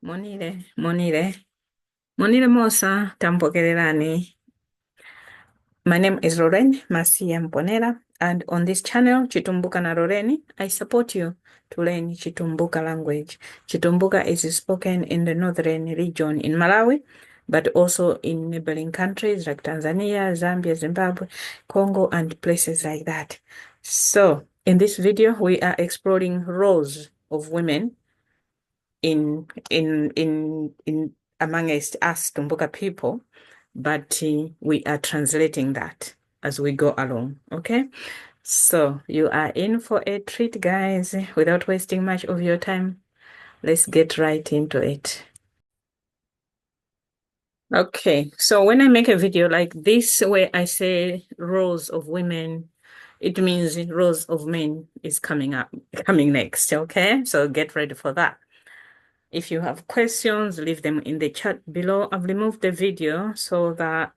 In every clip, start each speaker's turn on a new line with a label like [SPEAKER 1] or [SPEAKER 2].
[SPEAKER 1] Monire Mosa, Tampokererani. My name is Lorraine Masia Mponera, and on this channel, Chitumbuka na Lorraine, I support you to learn Chitumbuka language. Chitumbuka is spoken in the northern region in Malawi, but also in neighboring countries like Tanzania, Zambia, Zimbabwe, Congo, and places like that. So, in this video, we are exploring roles of women in amongst us Tumbuka people, but we are translating that as we go along. Okay, so you are in for a treat, guys. Without wasting much of your time, let's get right into it. Okay, so when I make a video like this where I say roles of women, it means roles of men is coming next. Okay, so get ready for that. If you have questions, leave them in the chat below. I've removed the video so that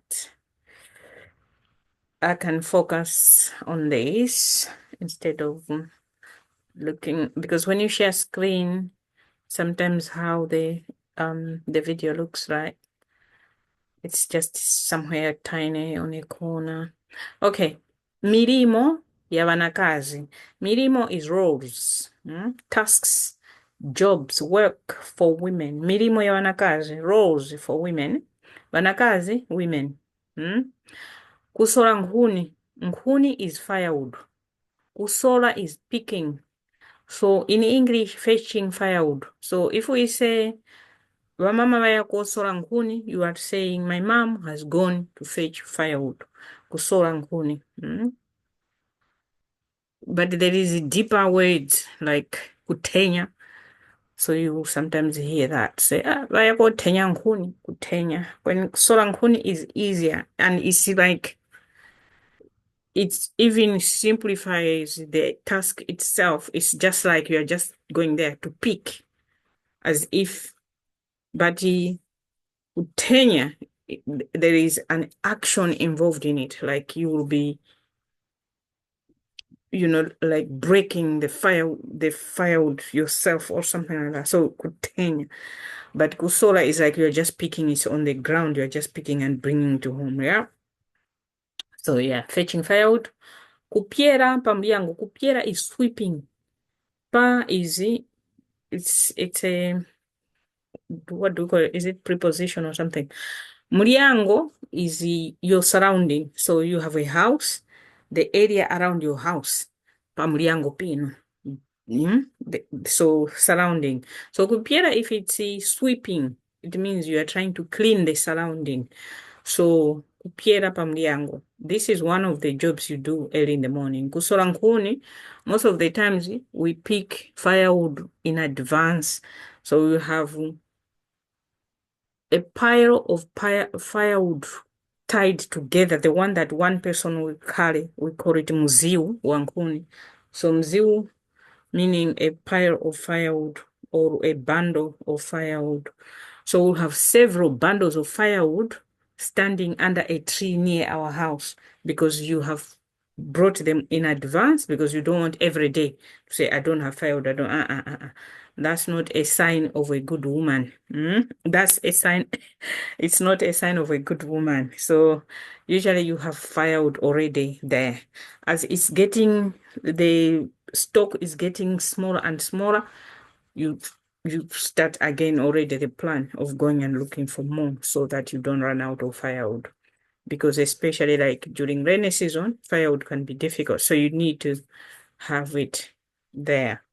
[SPEAKER 1] I can focus on this instead of looking, because when you share screen, sometimes how the video looks like it's just somewhere tiny on a corner. Okay. Mirimo ya wanakazi. Mirimo is roles, tasks, jobs, work for women. Mirimo ya wanakazi, roles for women. Wanakazi, women. Kusola nkuni. Nkuni is firewood. Kusola is picking. So in English, fetching firewood. So if we say Wamama waya kusola nkuni, you are saying my mom has gone to fetch firewood. Kusola nkuni. But there is deeper words like kutenya. So you sometimes hear that. Say, waya kutenya nkuni, kutenya. When kusola nkuni is easier and it's like it even simplifies the task itself. It's just like you're just going there to pick as if, but kutenya, there is an action involved in it. Like you will be, like breaking the firewood yourself or something like that. So kutenya. But kusola is like you're just picking it on the ground. You're just picking and bringing it to home. Yeah. So yeah, fetching firewood. Kupiera, pambiango. Kupiera is sweeping. Pa is it's a, what do we call it? Is it preposition or something? Muriango is your surrounding. So you have a house, the area around your house. Pa muriango pino. So surrounding. So kupiera, if it's sweeping, it means you are trying to clean the surrounding. So kupiera pa muriango. This is one of the jobs you do early in the morning. Kusola nkuni, most of the times we pick firewood in advance. So you have a pile of firewood tied together, the one that one person will carry. We call it mziu wankuni. So mziu meaning a pile of firewood or a bundle of firewood. So we'll have several bundles of firewood standing under a tree near our house because you have brought them in advance, because you don't want every day to say, I don't have firewood, I don't, That's not a sign of a good woman. That's a sign, it's not a sign of a good woman. So usually you have firewood already there. As it's getting, the stock is getting smaller and smaller, you start again already the plan of going and looking for more so that you don't run out of firewood. Because especially like during rainy season, firewood can be difficult. So you need to have it there.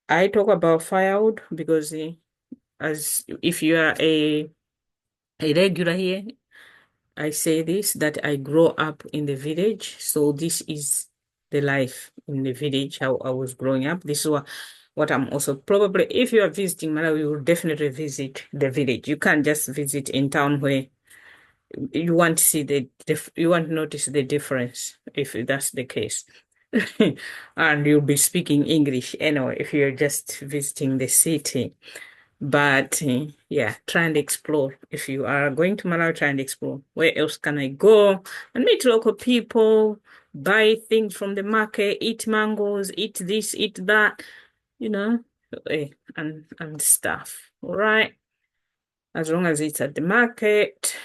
[SPEAKER 1] I talk about firewood because as if you are a regular here, I say this, that I grow up in the village. So this is the life in the village, how I was growing up. This is what I'm also probably, if you are visiting Malawi, you will definitely visit the village. You can't just visit in town where you want to see you want to notice the difference if that's the case. And you'll be speaking English anyway if you're just visiting the city. But yeah, try and explore. If you are going to Malawi, try and explore. Where else can I go? And meet local people, buy things from the market, eat mangoes, eat this, eat that, you know. and stuff. All right. As long as it's at the market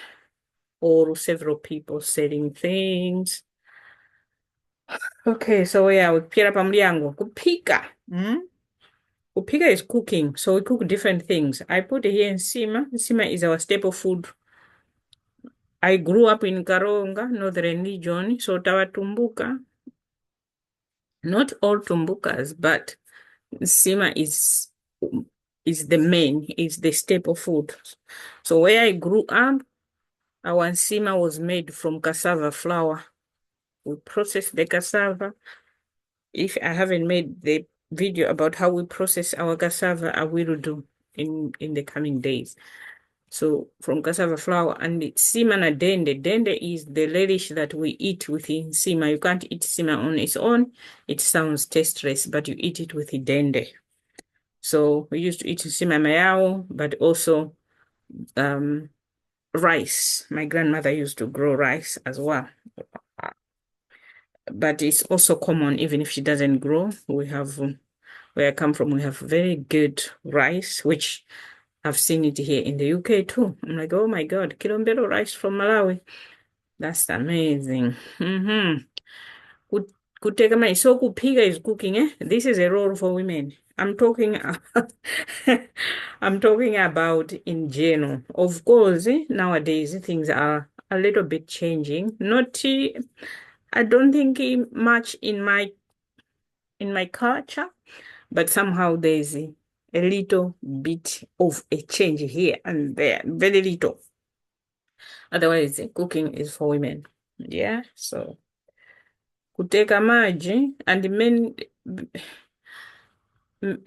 [SPEAKER 1] or several people selling things. Okay, so yeah, kupika pa mliango. Kupika. Kupika is cooking. So we cook different things. I put here nsima. Nsima is our staple food. I grew up in Karonga, northern region. So tawatumbuka. Not all tumbukas, but nsima is the main, is the staple food. So where I grew up, our nsima was made from cassava flour. We process the cassava. If I haven't made the video about how we process our cassava, I will do in the coming days. So from cassava flour and sima na dende. Dende is the relish that we eat with sima. You can't eat sima on its own. It sounds tasteless, but you eat it with dende. So we used to eat sima mayao, but also rice. My grandmother used to grow rice as well. But it's also common, even if she doesn't grow. We have, where I come from, we have very good rice, which I've seen it here in the UK too. I'm like, oh my God, Kilombero rice from Malawi. That's amazing. Kuteka mai. So kupika is cooking, eh? This is a role for women. I'm talking I'm talking about in general. Of course, nowadays things are a little bit changing. Not I don't think much in my culture, but somehow there's a little bit of a change here and there, very little. Otherwise, cooking is for women. Yeah, so kuteka maji, and men,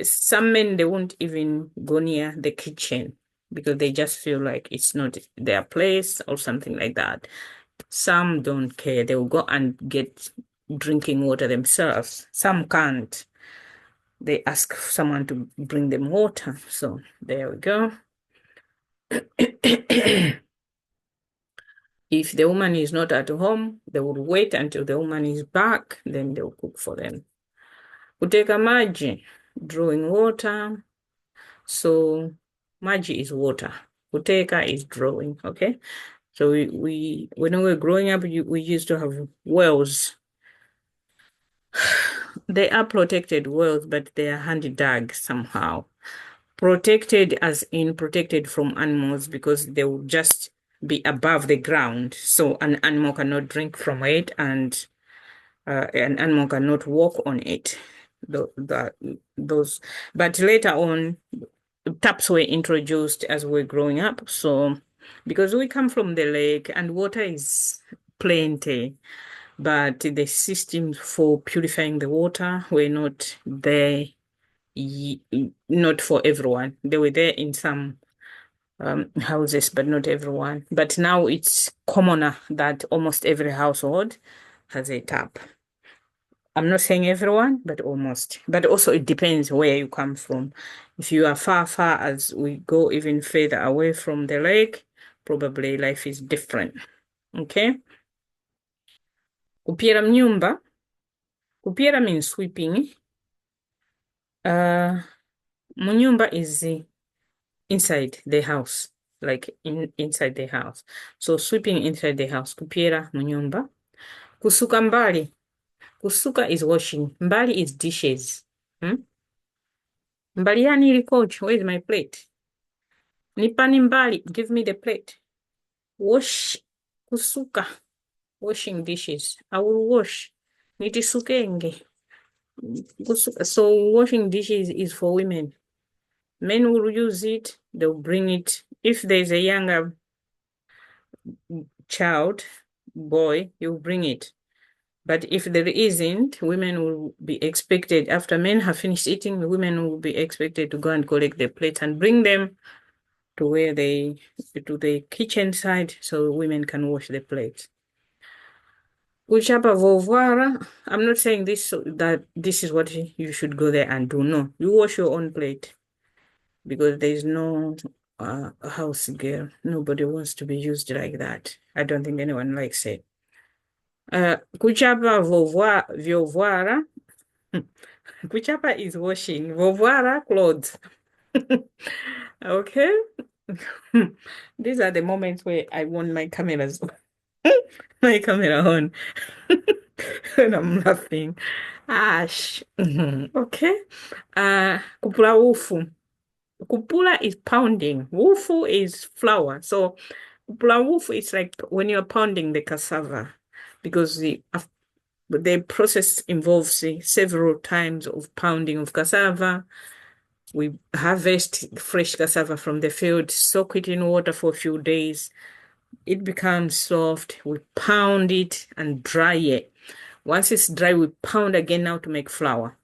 [SPEAKER 1] some men, they won't even go near the kitchen because they just feel like it's not their place or something like that. Some don't care. They will go and get drinking water themselves. Some can't. They ask someone to bring them water. So there we go. If the woman is not at home, they will wait until the woman is back, then they'll cook for them. Kuteka maji, drawing water. So maji is water. Kuteka is drawing, okay? So we when we were growing up, we used to have wells. They are protected wells, but they are hand dug somehow. Protected as in protected from animals because they will just be above the ground. So an animal cannot drink from it and an animal cannot walk on it. Those, but later on, taps were introduced as we're growing up. So because we come from the lake and water is plenty, but the systems for purifying the water were not there, not for everyone. They were there in some houses, but not everyone. But now it's commoner that almost every household has a tap. I'm not saying everyone, but almost. But also it depends where you come from. If you are far, far as we go even further away from the lake, probably life is different. Okay? Kupiera mnyumba. Kupiera means sweeping. Munyumba is inside the house, like inside the house. So sweeping inside the house. Kupiera munyumba. Kusuka mbali. Kusuka is washing. Mbali is dishes. Mbali yani coach, where's my plate? Nipani mbali, give me the plate. Wash, kusuka, washing dishes. I will wash. Nitisukenge. Kusuka. So washing dishes is for women. Men will use it, they'll bring it. If there's a younger child, boy, you'll bring it. But if there isn't, women will be expected, after men have finished eating, the women will be expected to go and collect the plates and bring them to where to the kitchen side so women can wash the plates. Kuchapa vovwara, I'm not saying that this is what you should go there and do. No, you wash your own plate because there's no house girl. Nobody wants to be used like that. I don't think anyone likes it. Kuchapa vyovwara, Kuchapa is washing. Vovara, clothes. Okay. These are the moments where I want my cameras, my camera on, and I'm laughing. Ash. Okay. Kupula wufu. Kupula is pounding. Wufu is flour. So kupula wufu is like when you're pounding the cassava, because the process involves several times of pounding of cassava. We harvest fresh cassava from the field, soak it in water for a few days. It becomes soft. We pound it and dry it. Once it's dry, we pound again now to make flour.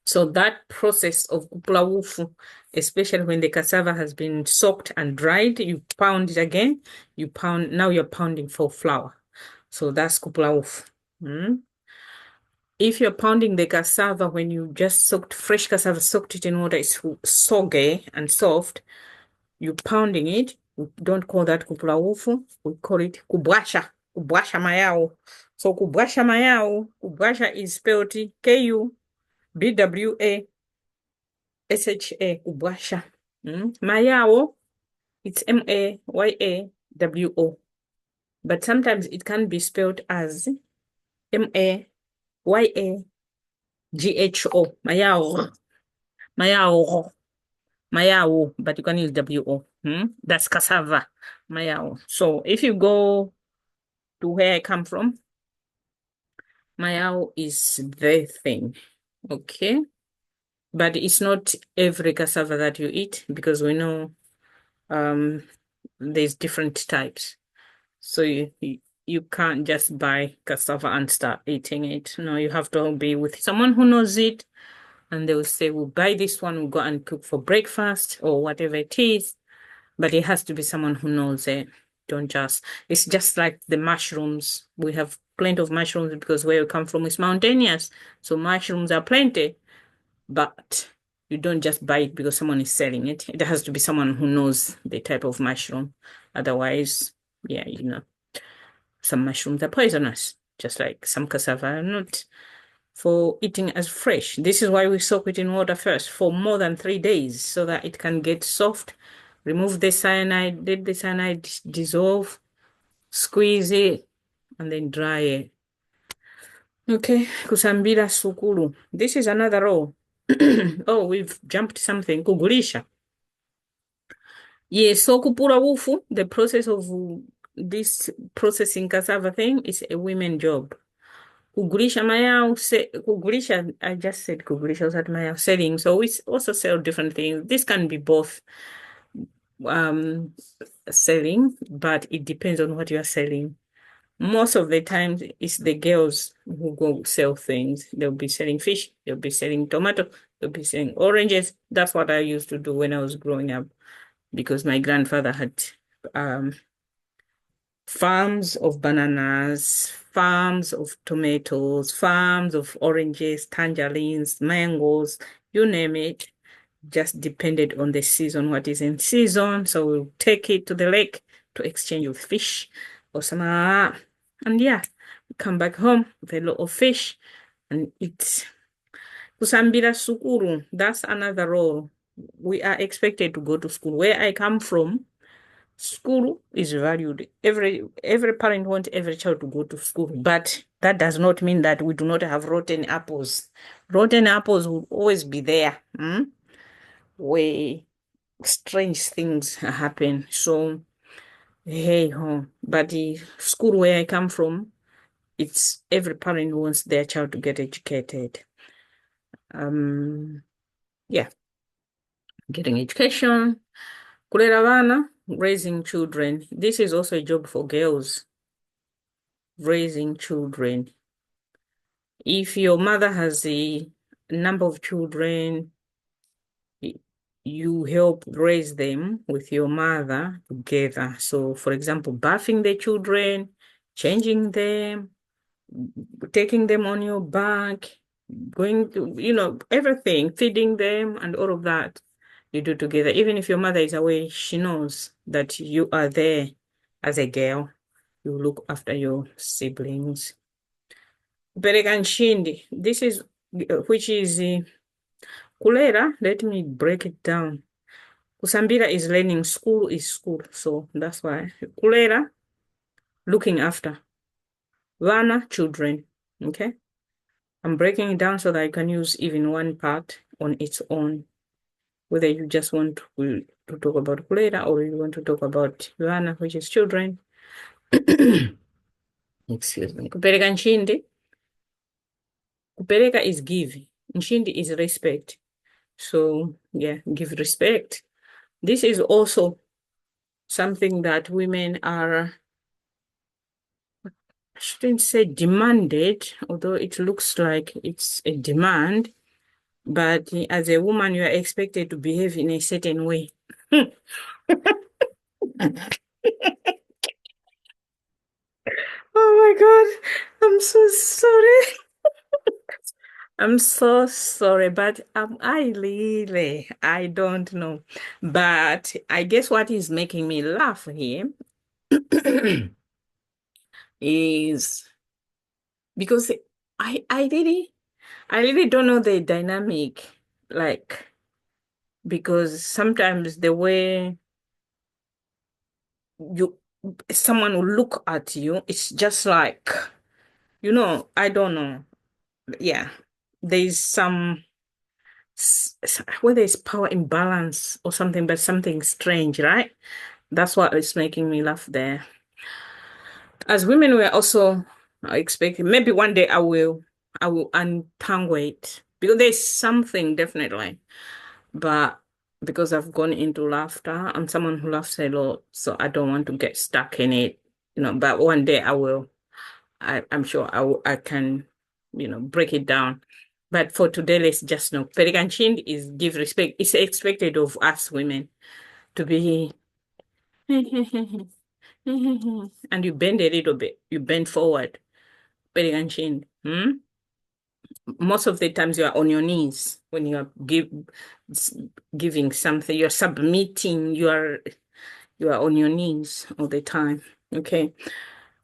[SPEAKER 1] So that process of kupula wufu, especially when the cassava has been soaked and dried, you pound it again. You pound, now you're pounding for flour. So that's kupula wufu. If you're pounding the cassava when you just soaked fresh cassava, soaked it in water, it's soggy and soft. You're pounding it. We don't call that kupula wufu. We call it kubwasha. Kubwasha mayao. So kubwasha mayao. Kubwasha is spelled Kubwasha. Kubwasha. Mayao. It's Mayawo. But sometimes it can be spelled as Maygho. Mayao. Mayao. Mayao, but you can use WO. That's cassava. Mayao. So if you go to where I come from, mayao is the thing. Okay. But it's not every cassava that you eat, because we know there's different types. So you can't just buy cassava and start eating it. No, you have to be with someone who knows it, and they will say, we'll buy this one, we'll go and cook for breakfast or whatever it is. But it has to be someone who knows it. It's just like the mushrooms. We have plenty of mushrooms because where we come from is mountainous. So mushrooms are plenty, but you don't just buy it because someone is selling it. It has to be someone who knows the type of mushroom. Otherwise, yeah, some mushrooms are poisonous, just like some cassava are not for eating as fresh. This is why we soak it in water first for more than 3 days so that it can get soft. Remove the cyanide, let the cyanide dissolve, squeeze it, and then dry it. Okay, kusambira sukulu. This is another roll. Oh, we've jumped something. Kugulisha. Yeah, so kupura wufu, the process of this processing cassava thing is a women job. Kugulisha mayao, kugulisha, I just said kugulisha was at mayao selling. So we also sell different things. This can be both selling, but it depends on what you are selling. Most of the times it's the girls who go sell things. They'll be selling fish, they'll be selling tomato, they'll be selling oranges. That's what I used to do when I was growing up, because my grandfather had farms of bananas, farms of tomatoes, farms of oranges, tangerines, mangoes, you name it. Just depended on the season, what is in season. So we'll take it to the lake to exchange with fish or some, and yeah, we come back home with a lot of fish and eat. Kusambira sukuru, that's another role. We are expected to go to school. Where I come from, school is valued. Every parent wants every child to go to school, but that does not mean that we do not have rotten apples. Rotten apples will always be there. Where strange things happen. So, hey ho. But the school where I come from, it's every parent wants their child to get educated. Yeah, getting education. Kulera vana, raising children. This is also a job for girls. Raising children. If your mother has a number of children, you help raise them with your mother together. So, for example, bathing the children, changing them, taking them on your back, going to, everything, feeding them and all of that you do together. Even if your mother is away, she knows that you are there as a girl. You look after your siblings. Bereganshindi. This is which is kulera. Let me break it down. Kusambira is learning, school is school. So that's why. Kulera, looking after. Vana, children. Okay. I'm breaking it down so that I can use even one part on its own. Whether you just want to talk about kulera or you want to talk about vana, which is children. Excuse me. Kupereka nchindi. Kupereka is give. Nchindi is respect. So yeah, give respect. This is also something that women are, I shouldn't say demanded, although it looks like it's a demand, but as a woman, you are expected to behave in a certain way. Oh my God, I'm so sorry. I'm so sorry, but I don't know. But I guess what is making me laugh here is because I I really I really don't know the dynamic, like, because sometimes the way you someone will look at you, it's just like, I don't know. Yeah, there's some whether it's power imbalance or something, but something strange, right? That's what is making me laugh there. As women, we're also expecting, maybe one day I will untangle it because there's something definitely, but because I've gone into laughter, I'm someone who laughs a lot, so I don't want to get stuck in it, but one day I will. I'm sure I can, break it down. But for today, let's just know. Periganchin is give respect. It's expected of us women to be and you bend a little bit. You bend forward. Periganchin. Most of the times you are on your knees when you are giving something. You're submitting. You are on your knees all the time. Okay.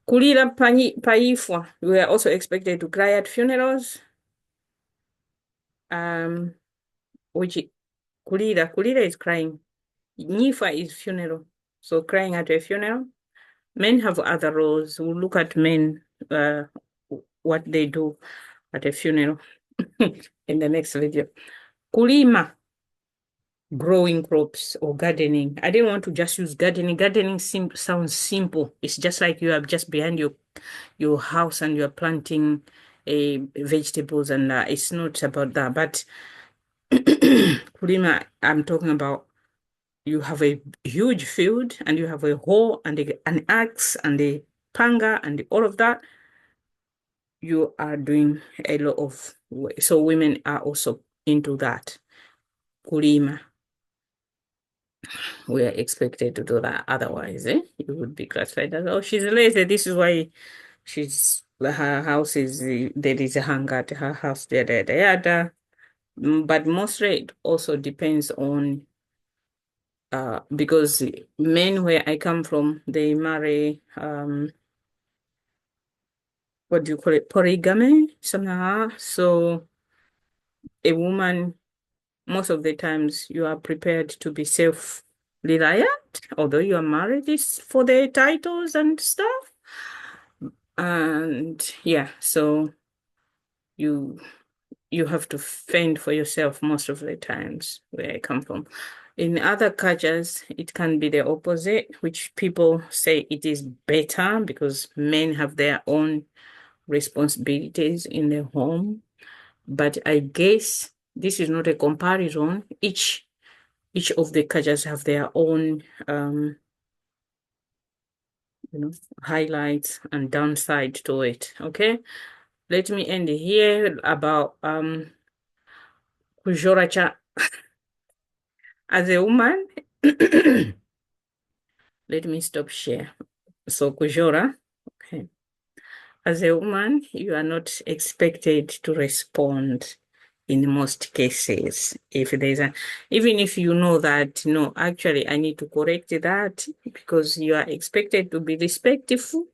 [SPEAKER 1] Kulira paifwa. We are also expected to cry at funerals. Um, which kulira is crying. Nifa is funeral. So crying at a funeral. Men have other roles. We'll look at men, what they do at a funeral in the next video. Kulima, growing crops or gardening. I didn't want to just use gardening. Gardening sounds simple. It's just like you are just behind your house and you're planting vegetables, and it's not about that. But kulima, I'm talking about you have a huge field and you have a hoe and an axe and a panga and all of that. You are doing a lot of work. So women are also into that. Kulima. We are expected to do that. Otherwise, you would be classified as, oh, she's lazy. This is why her house is, there is a hunger at her house, yada, yada, yada. But mostly it also depends on, because men where I come from, they marry, what do you call it? Polygamy, somehow. So a woman, most of the times, you are prepared to be self-reliant, although you are married is for the titles and stuff. And yeah, so you you have to fend for yourself most of the times where I come from. In other cultures, it can be the opposite, which people say it is better because men have their own responsibilities in the home. But I guess this is not a comparison. Each of the cultures have their own highlights and downside to it. Okay. Let me end here about kujoracha as a woman. Let me stop share. So kujora, okay. As a woman, you are not expected to respond in most cases. If there's even if you know that, no, actually, I need to correct that because you are expected to be respectful.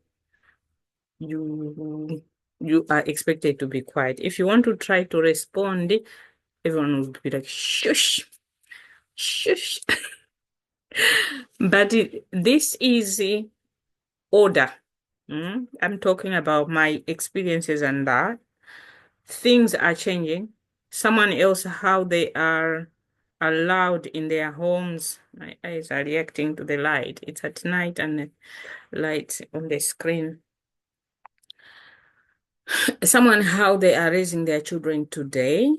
[SPEAKER 1] You you are expected to be quiet. If you want to try to respond, everyone will be like, shush, shush. But this is order. I'm talking about my experiences and that. Things are changing. Someone else, how they are allowed in their homes. My eyes are reacting to the light. It's at night and the light on the screen. Someone, how they are raising their children today,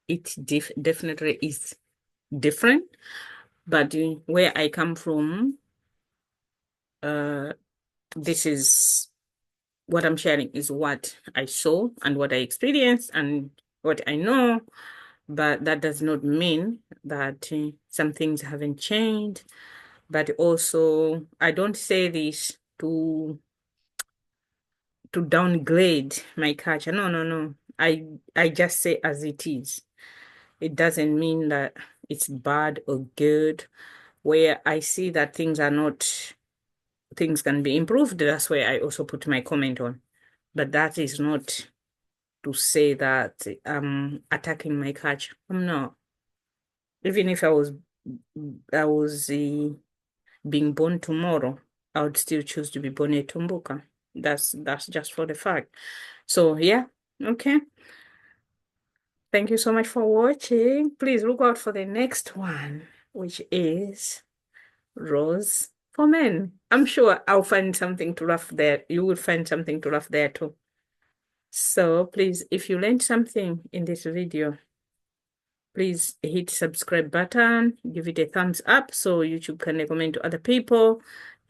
[SPEAKER 1] it definitely is different. But where I come from, this is what I'm sharing is what I saw and what I experienced and what I know. But that does not mean that some things haven't changed. But also, I don't say this to downgrade my culture. No, no, no. I just say as it is. It doesn't mean that it's bad or good. Where I see that things can be improved, that's where I also put my comment on. But that is not to say that I'm attacking my culture. I'm not. Even if I was being born tomorrow, I would still choose to be born a Tumbuka. That's just for the fact. So yeah, okay. Thank you so much for watching. Please look out for the next one, which is Rose for Men. I'm sure I'll find something to laugh there. You will find something to laugh there too. So please, if you learned something in this video, please hit subscribe button, give it a thumbs up so YouTube can recommend to other people.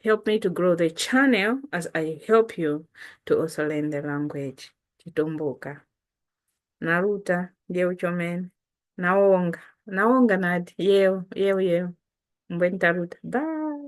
[SPEAKER 1] Help me to grow the channel as I help you to also learn the language. Chitumbuka. Naruta, yeo chomen. Naonga. Naonga nad. Yeo, yeo, yeo. Mbwen taruta. Bye.